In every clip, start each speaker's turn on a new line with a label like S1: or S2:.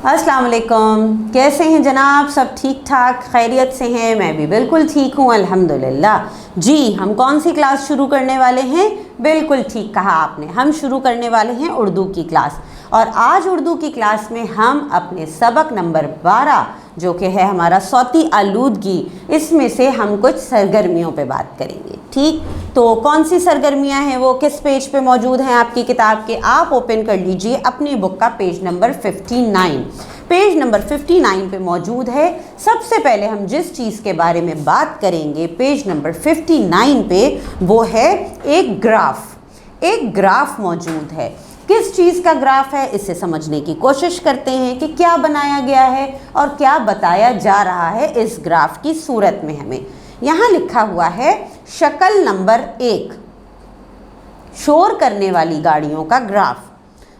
S1: अस्सलाम वालेकुम। कैसे हैं जनाब? सब ठीक ठाक खैरियत से हैं? मैं भी बिल्कुल ठीक हूँ अल्हम्दुलिल्लाह। जी, हम कौन सी क्लास शुरू करने वाले हैं? बिल्कुल ठीक कहा आपने, हम शुरू करने वाले हैं उर्दू की क्लास। और आज उर्दू की क्लास में हम अपने सबक नंबर 12 जो कि है हमारा सौती आलूदगी, इसमें से हम कुछ सरगर्मियों पे बात करेंगे। ठीक, तो कौन सी सरगर्मियां हैं, वो किस पेज पे मौजूद हैं आपकी किताब के? आप ओपन कर लीजिए अपनी बुक का पेज नंबर 59। पेज नंबर 59 पे मौजूद है। सबसे पहले हम जिस चीज़ के बारे में बात करेंगे पेज नंबर 59 पे, वो है एक ग्राफ। एक ग्राफ मौजूद है। किस चीज़ का ग्राफ है, इसे समझने की कोशिश करते हैं कि क्या बनाया गया है और क्या बताया जा रहा है इस ग्राफ की सूरत में। हमें यहाँ लिखा हुआ है शक्ल नंबर 1, शोर करने वाली गाड़ियों का ग्राफ,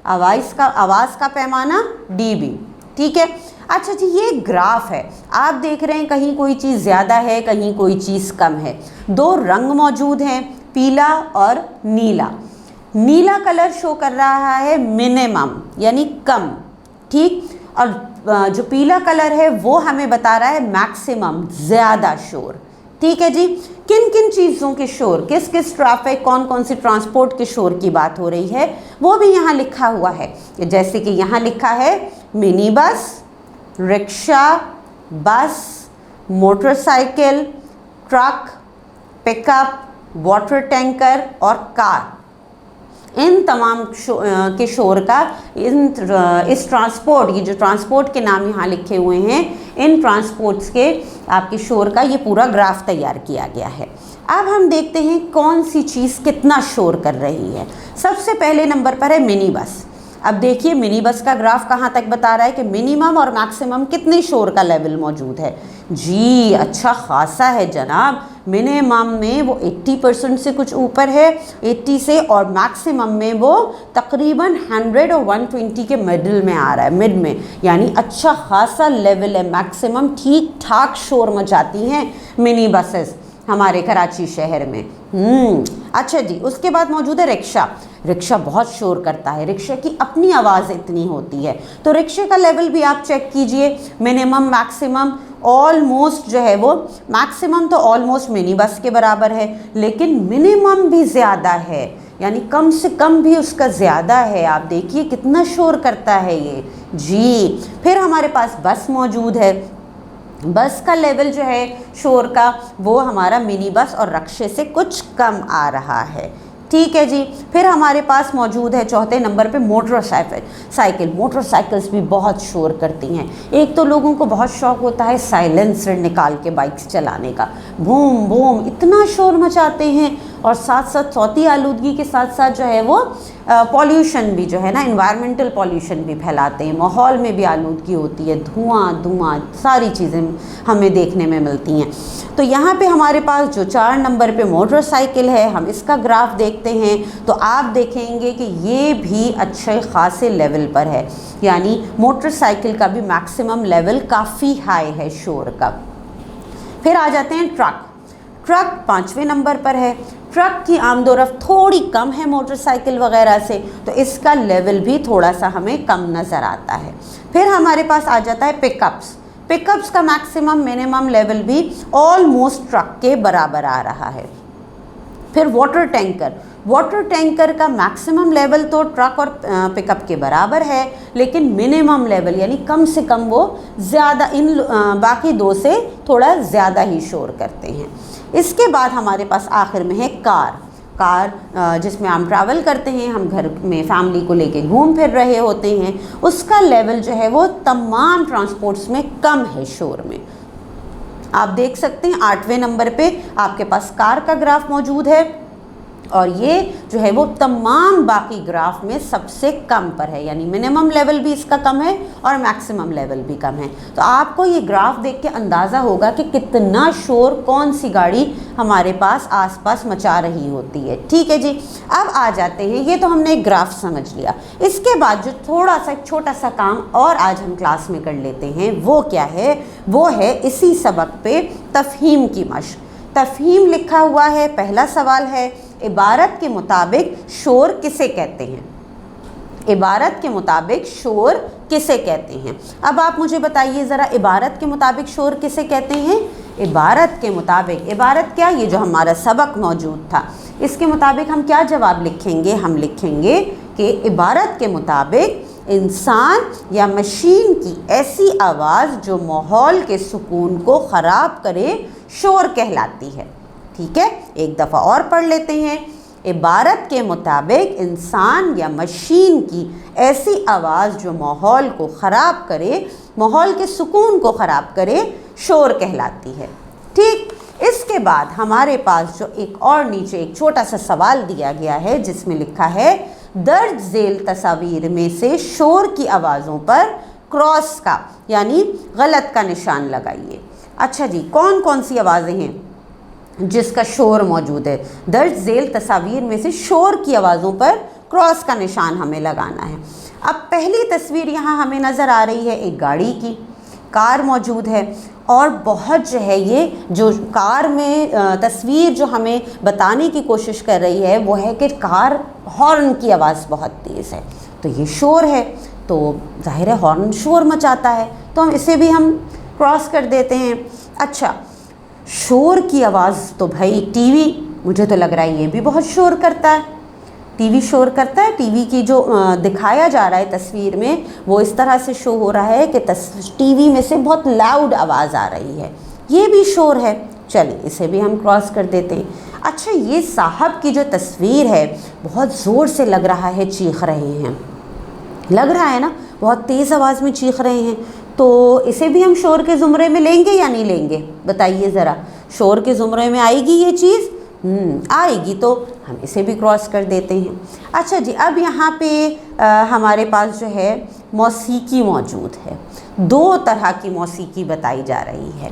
S1: आवाज़ का पैमाना dB। ठीक है, अच्छा जी, ये ग्राफ है। आप देख रहे हैं कहीं कोई चीज़ ज़्यादा है, कहीं कोई चीज़ कम है। दो रंग मौजूद हैं, पीला और नीला। नीला कलर शो कर रहा है मिनिमम यानी कम, ठीक, और जो पीला कलर है वो हमें बता रहा है मैक्सिमम, ज़्यादा शोर। ठीक है जी, किन किन चीज़ों के शोर, किस किस ट्रैफिक, कौन कौन सी ट्रांसपोर्ट के शोर की बात हो रही है, वो भी यहाँ लिखा हुआ है। जैसे कि यहाँ लिखा है मिनी बस, रिक्शा, बस, motorcycle, truck, pickup, water tanker और कार। इन तमाम के शोर का इस ट्रांसपोर्ट, ये जो ट्रांसपोर्ट के नाम यहाँ लिखे हुए हैं, इन ट्रांसपोर्ट्स के आपके शोर का ये पूरा ग्राफ तैयार किया गया है। अब हम देखते हैं कौन सी चीज़ कितना शोर कर रही है। सबसे पहले नंबर पर है मिनी बस। अब देखिए मिनी बस का ग्राफ कहाँ तक बता रहा है कि मिनिमम और मैक्सिमम कितने शोर का लेवल मौजूद है। जी, अच्छा खासा है जनाब। मिनिमम में वो 80% से कुछ ऊपर है, 80 से, और मैक्सिमम में वो तकरीबन 100 और 120 के मिडिल में आ रहा है, मिड में, यानी अच्छा खासा लेवल है। मैक्सिमम ठीक ठाक शोर मचाती हैं मिनी बसेस हमारे कराची शहर में। अच्छा जी, उसके बाद मौजूद है रिक्शा। रिक्शा बहुत शोर करता है, रिक्शा की अपनी आवाज़ इतनी होती है, तो रिक्शे का लेवल भी आप चेक कीजिए। मिनिमम मैक्सिमम ऑलमोस्ट जो है वो, मैक्सिमम तो ऑलमोस्ट मिनी बस के बराबर है, लेकिन मिनिमम भी ज़्यादा है, यानी कम से कम भी उसका ज़्यादा है। आप देखिए कितना शोर करता है ये। जी, फिर हमारे पास बस मौजूद है। बस का लेवल जो है शोर का, वो हमारा मिनी बस और रिक्शे से कुछ कम आ रहा है। ठीक है जी, फिर हमारे पास मौजूद है चौथे नंबर पे मोटरसाइकिल। मोटरसाइकिल्स भी बहुत शोर करती हैं। एक तो लोगों को बहुत शौक़ होता है साइलेंसर निकाल के बाइक्स चलाने का, बूम बूम इतना शोर मचाते हैं, और साथ साथ सौती आलूदगी के साथ साथ जो है वो पॉल्यूशन भी जो है ना, इन्वायरमेंटल पॉल्यूशन भी फैलाते हैं। माहौल में भी आलूदगी होती है, धुआं सारी चीज़ें हमें देखने में मिलती हैं। तो यहाँ पे हमारे पास जो 4 नंबर पे मोटरसाइकिल है, हम इसका ग्राफ देखते हैं तो आप देखेंगे कि ये भी अच्छे खासे लेवल पर है, यानी मोटरसाइकिल का भी मैक्सिमम लेवल काफ़ी हाई है शोर का। फिर आ जाते हैं ट्रक। ट्रक 5वें नंबर पर है। ट्रक की आमदोरफ्त थोड़ी कम है मोटरसाइकिल वगैरह से, तो इसका लेवल भी थोड़ा सा हमें कम नज़र आता है। फिर हमारे पास आ जाता है पिकअप्स का मैक्सिमम मिनिमम लेवल भी ऑलमोस्ट ट्रक के बराबर आ रहा है। फिर वाटर टैंकर का मैक्सिमम लेवल तो ट्रक और पिकअप के बराबर है, लेकिन मिनिमम लेवल यानी कम से कम वो ज़्यादा, इन बाकी दो से थोड़ा ज़्यादा ही शोर करते हैं। इसके बाद हमारे पास आखिर में है कार जिसमें हम ट्रैवल करते हैं, हम घर में फैमिली को लेके घूम फिर रहे होते हैं, उसका लेवल जो है वो तमाम ट्रांसपोर्ट्स में कम है शोर में। आप देख सकते हैं 8वें नंबर पे आपके पास कार का ग्राफ मौजूद है, और ये जो है वो तमाम बाकी ग्राफ में सबसे कम पर है, यानी मिनिमम लेवल भी इसका कम है और मैक्सिमम लेवल भी कम है। तो आपको ये ग्राफ देख के अंदाज़ा होगा कि कितना शोर कौन सी गाड़ी हमारे पास आसपास मचा रही होती है। ठीक है जी, अब आ जाते हैं, ये तो हमने एक ग्राफ समझ लिया। इसके बाद जो थोड़ा सा छोटा सा काम और आज हम क्लास में कर लेते हैं, वो क्या है, वो है इसी सबक पे तफहीम की मश्क। तफहीम लिखा हुआ है। पहला सवाल है, इबारत के मुताबिक शोर किसे कहते हैं? इबारत के मुताबिक शोर किसे कहते हैं? अब आप मुझे बताइए ज़रा, इबारत के मुताबिक शोर किसे कहते हैं? इबारत के मुताबिक, इबारत क्या, ये जो हमारा सबक मौजूद था इसके मुताबिक हम क्या जवाब लिखेंगे? हम लिखेंगे कि इबारत के मुताबिक इंसान या मशीन की ऐसी आवाज़ जो माहौल के सुकून को ख़राब करे शोर कहलाती है। ठीक है, एक दफ़ा और पढ़ लेते हैं। इबारत के मुताबिक इंसान या मशीन की ऐसी आवाज़ जो माहौल को ख़राब करे, माहौल के सुकून को ख़राब करे, शोर कहलाती है। ठीक, इसके बाद हमारे पास जो एक और नीचे एक छोटा सा सवाल दिया गया है जिसमें लिखा है दर्ज झेल तस्वीर में से शोर की आवाज़ों पर क्रॉस का यानी गलत का निशान लगाइए। अच्छा जी, कौन कौन सी आवाज़ें हैं जिसका शोर मौजूद है? दर्ज झेल तस्वीर में से शोर की आवाज़ों पर क्रॉस का निशान हमें लगाना है। अब पहली तस्वीर यहाँ हमें नज़र आ रही है एक गाड़ी की, कार मौजूद है और बहुत जो है ये जो कार में तस्वीर जो हमें बताने की कोशिश कर रही है वो है कि कार हॉर्न की आवाज़ बहुत तेज़ है, तो ये शोर है, तो जाहिर है हॉर्न शोर मचाता है, तो हम इसे भी हम क्रॉस कर देते हैं। अच्छा, शोर की आवाज़ तो भाई टीवी, मुझे तो लग रहा है ये भी बहुत शोर करता है। टीवी शोर करता है, टीवी की जो दिखाया जा रहा है तस्वीर में वो इस तरह से शो हो रहा है कि टीवी में से बहुत लाउड आवाज़ आ रही है, ये भी शोर है। चलिए इसे भी हम क्रॉस कर देते हैं। अच्छा, ये साहब की जो तस्वीर है बहुत ज़ोर से लग रहा है चीख रहे हैं, लग रहा है ना, बहुत तेज़ आवाज़ में चीख रहे हैं, तो इसे भी हम शोर के ज़ुमरे में लेंगे या नहीं लेंगे? बताइए ज़रा, शोर के ज़ुमरे में आएगी ये चीज़? आएगी, तो हम इसे भी क्रॉस कर देते हैं। अच्छा जी, अब यहाँ पे हमारे पास जो है मौसीकी मौजूद है। दो तरह की मौसीकी बताई जा रही है।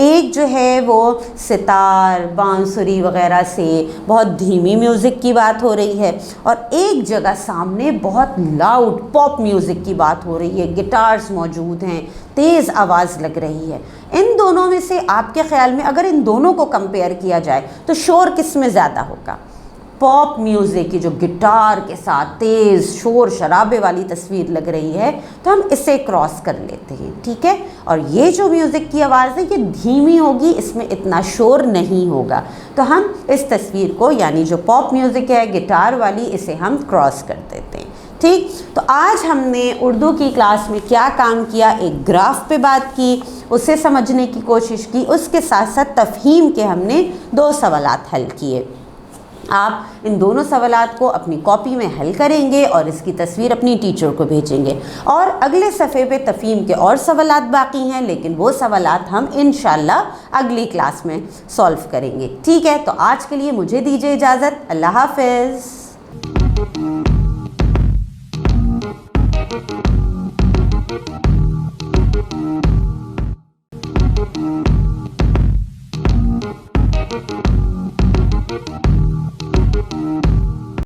S1: एक जो है वो सितार, बांसुरी वग़ैरह से बहुत धीमी म्यूज़िक की बात हो रही है और एक जगह सामने बहुत लाउड पॉप म्यूज़िक की बात हो रही है, गिटार्स मौजूद हैं, तेज़ आवाज़ लग रही है। इन दोनों में से आपके ख़्याल में अगर इन दोनों को कंपेयर किया जाए तो शोर किस में ज़्यादा होगा? पॉप म्यूज़िक की जो गिटार के साथ तेज़ शोर शराबे वाली तस्वीर लग रही है, तो हम इसे क्रॉस कर लेते हैं। ठीक है, और ये जो म्यूज़िक की आवाज़ है ये धीमी होगी, इसमें इतना शोर नहीं होगा, तो हम इस तस्वीर को यानी जो पॉप म्यूज़िक है गिटार वाली, इसे हम क्रॉस कर देते हैं। ठीक, तो आज हमने उर्दू की क्लास में क्या काम किया, एक ग्राफ पे बात की, उसे समझने की कोशिश की, उसके साथ साथ तफ़हीम के हमने 2 सवालात हल किए। आप इन दोनों सवालात को अपनी कॉपी में हल करेंगे और इसकी तस्वीर अपनी टीचर को भेजेंगे और अगले सफ़े पे तफ़हीम के और सवालात बाकी हैं, लेकिन वो सवालात हम इंशाल्लाह अगली क्लास में सॉल्व करेंगे। ठीक है, तो आज के लिए मुझे दीजिए इजाज़त। अल्लाह हाफ़िज़।